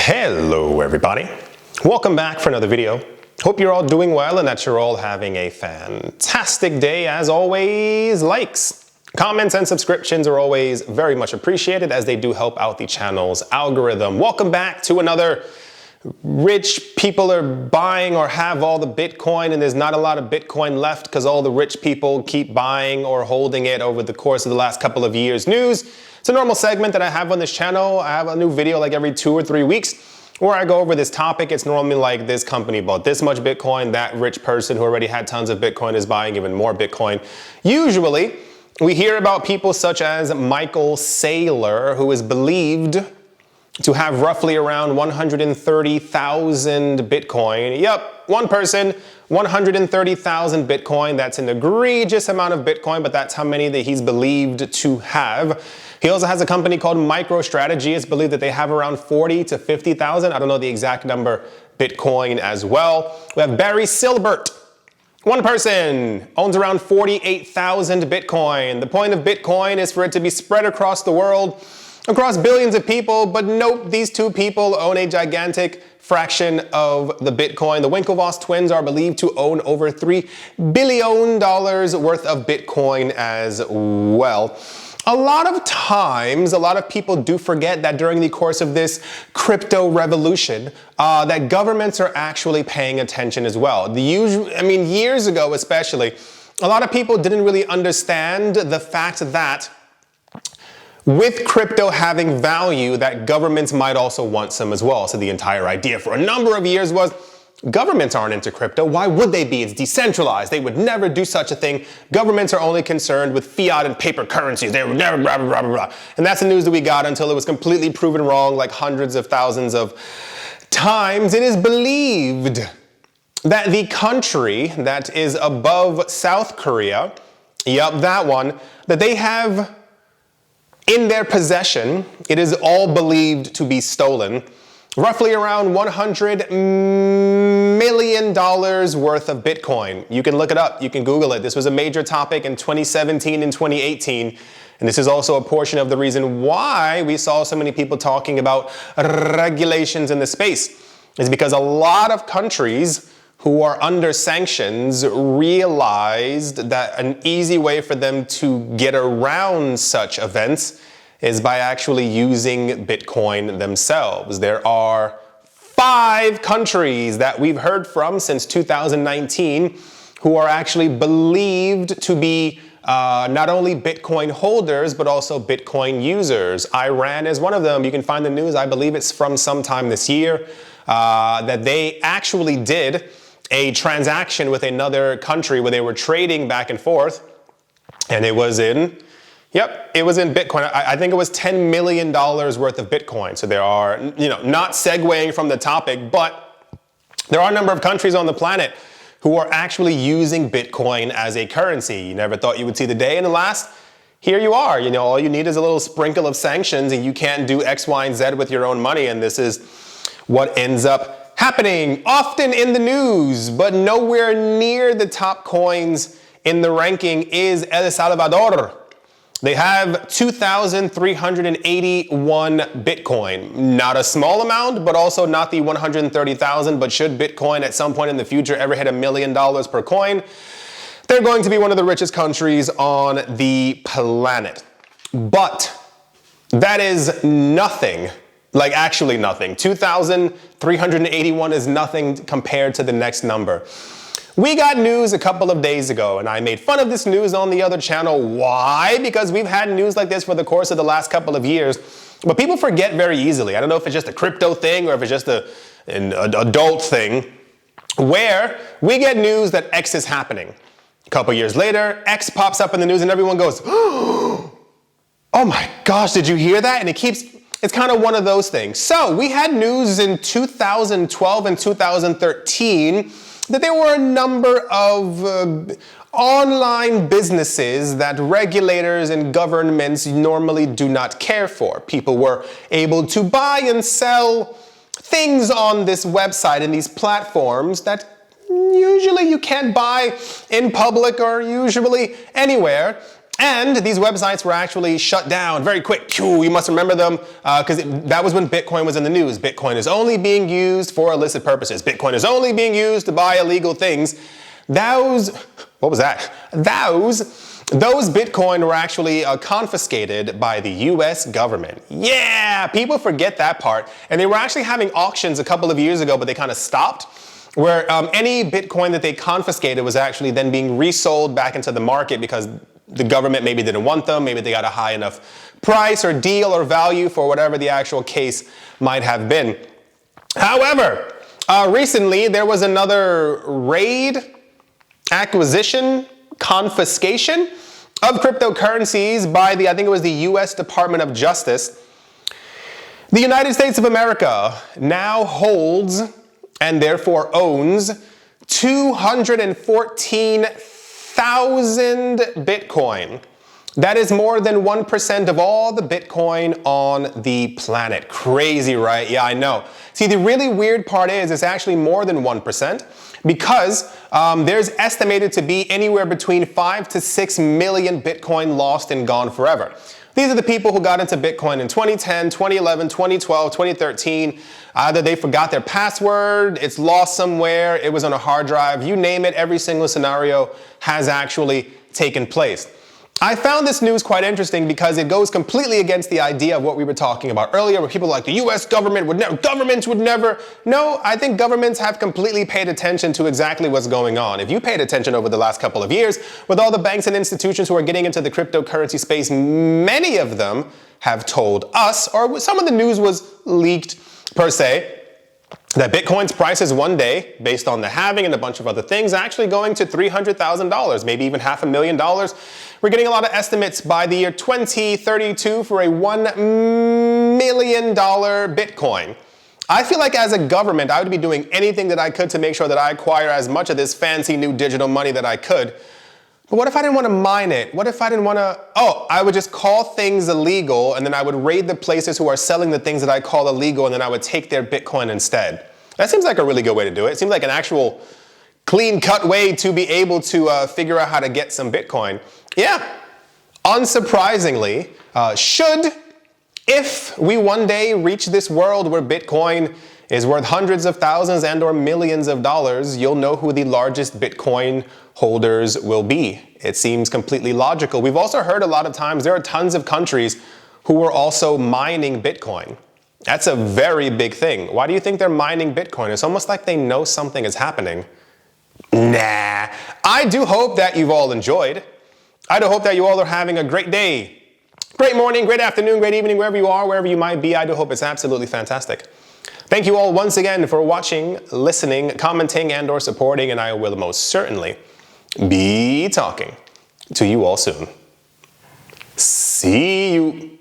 Hello everybody, welcome back for another video. Hope you're all doing well and that you're all having a fantastic day. As always, likes, comments, and subscriptions are always very much appreciated as they do help out the channel's algorithm. Welcome back to another rich people are buying or have all the Bitcoin and there's not a lot of Bitcoin left because all the rich people keep buying or holding it over the course of the last couple of years news. It's a normal segment that I have on this channel. I have a new video like every 2 or 3 weeks where I go over this topic. It's normally like this company bought this much Bitcoin, that rich person who already had tons of Bitcoin is buying even more Bitcoin. Usually, we hear about people such as Michael Saylor, who is believed to have roughly around 130,000 Bitcoin. Yep, one person, 130,000 Bitcoin. That's an egregious amount of Bitcoin, but that's how many that he's believed to have. He also has a company called MicroStrategy. It's believed that they have around 40 to 50,000. I don't know the exact number, Bitcoin as well. We have Barry Silbert. One person owns around 48,000 Bitcoin. The point of Bitcoin is for it to be spread across the world, across billions of people, but nope, these two people own a gigantic fraction of the Bitcoin. The Winklevoss twins are believed to own over $3 billion worth of Bitcoin as well. A lot of times, a lot of people do forget that during the course of this crypto revolution, that governments are actually paying attention as well. Years ago especially, a lot of people didn't really understand the fact that with crypto having value, that governments might also want some as well. So the entire idea for a number of years was, governments aren't into crypto. Why would they be? It's decentralized. They would never do such a thing. Governments are only concerned with fiat and paper currencies. They would never blah, blah, blah, blah, blah. And that's the news that we got until it was completely proven wrong like hundreds of thousands of times. It is believed that the country that is above South Korea, yep, that one, that they have in their possession, it is all believed to be stolen, roughly around $100 million worth of Bitcoin. You can look it up, you can Google it. This was a major topic in 2017 and 2018. And this is also a portion of the reason why we saw so many people talking about regulations in the space, is because a lot of countries who are under sanctions realized that an easy way for them to get around such events is by actually using Bitcoin themselves. There are 5 countries that we've heard from since 2019 who are actually believed to be not only Bitcoin holders, but also Bitcoin users. Iran is one of them. You can find the news, I believe it's from sometime this year, that they actually did a transaction with another country where they were trading back and forth, and it was in Bitcoin. I think it was $10 million worth of Bitcoin. So there are, not segueing from the topic, but there are a number of countries on the planet who are actually using Bitcoin as a currency. You never thought you would see the day, and alas, here you are. All you need is a little sprinkle of sanctions and you can't do X, Y, and Z with your own money, and this is what ends up happening often in the news, but nowhere near the top coins in the ranking is El Salvador. They have 2,381 Bitcoin. Not a small amount, but also not the 130,000. But should Bitcoin at some point in the future ever hit $1 million per coin, they're going to be one of the richest countries on the planet. But that is nothing. Like actually nothing. 2,381 is nothing compared to the next number. We got news a couple of days ago, and I made fun of this news on the other channel. Why? Because we've had news like this for the course of the last couple of years, but people forget very easily. I don't know if it's just a crypto thing or if it's just an adult thing, where we get news that X is happening. A couple years later, X pops up in the news and everyone goes, oh my gosh, did you hear that? And it's kind of one of those things. So we had news in 2012 and 2013 that there were a number of online businesses that regulators and governments normally do not care for. People were able to buy and sell things on this website and these platforms that usually you can't buy in public or usually anywhere. And these websites were actually shut down very quick. You must remember them because that was when Bitcoin was in the news. Bitcoin is only being used for illicit purposes. Bitcoin is only being used to buy illegal things. Those Bitcoin were actually confiscated by the US government. Yeah, people forget that part. And they were actually having auctions a couple of years ago, but they kind of stopped, where any Bitcoin that they confiscated was actually then being resold back into the market because the government maybe didn't want them, maybe they got a high enough price or deal or value for whatever the actual case might have been. However, recently there was another raid, acquisition, confiscation of cryptocurrencies by I think it was the US Department of Justice. The United States of America now holds and therefore owns 214,000 Bitcoin. That is more than 1% of all the Bitcoin on the planet. Crazy, right? Yeah, I know. See, the really weird part is it's actually more than 1% because there's estimated to be anywhere between 5 to 6 million Bitcoin lost and gone forever. These are the people who got into Bitcoin in 2010, 2011, 2012, 2013. Either they forgot their password, it's lost somewhere, it was on a hard drive, you name it, every single scenario has actually taken place. I found this news quite interesting because it goes completely against the idea of what we were talking about earlier, where people like the US government would never, governments would never. No, I think governments have completely paid attention to exactly what's going on. If you paid attention over the last couple of years, with all the banks and institutions who are getting into the cryptocurrency space, many of them have told us, or some of the news was leaked per se, that Bitcoin's price is one day, based on the halving and a bunch of other things, actually going to $300,000, maybe even $500,000. We're getting a lot of estimates by the year 2032 for a $1 million Bitcoin. I feel like as a government, I would be doing anything that I could to make sure that I acquire as much of this fancy new digital money that I could. But what if I didn't want to mine it? What if I didn't want to, I would just call things illegal and then I would raid the places who are selling the things that I call illegal and then I would take their Bitcoin instead. That seems like a really good way to do it. It seems like an actual clean-cut way to be able to figure out how to get some Bitcoin. Yeah, unsurprisingly, if we one day reach this world where Bitcoin is worth hundreds of thousands and or millions of dollars, you'll know who the largest Bitcoin holders will be. It seems completely logical. We've also heard a lot of times there are tons of countries who are also mining Bitcoin. That's a very big thing. Why do you think they're mining Bitcoin? It's almost like they know something is happening. Nah. I do hope that you've all enjoyed. I do hope that you all are having a great day, great morning, great afternoon, great evening, wherever you are, wherever you might be. I do hope it's absolutely fantastic. Thank you all once again for watching, listening, commenting, and or supporting, and I will most certainly be talking to you all soon. See you.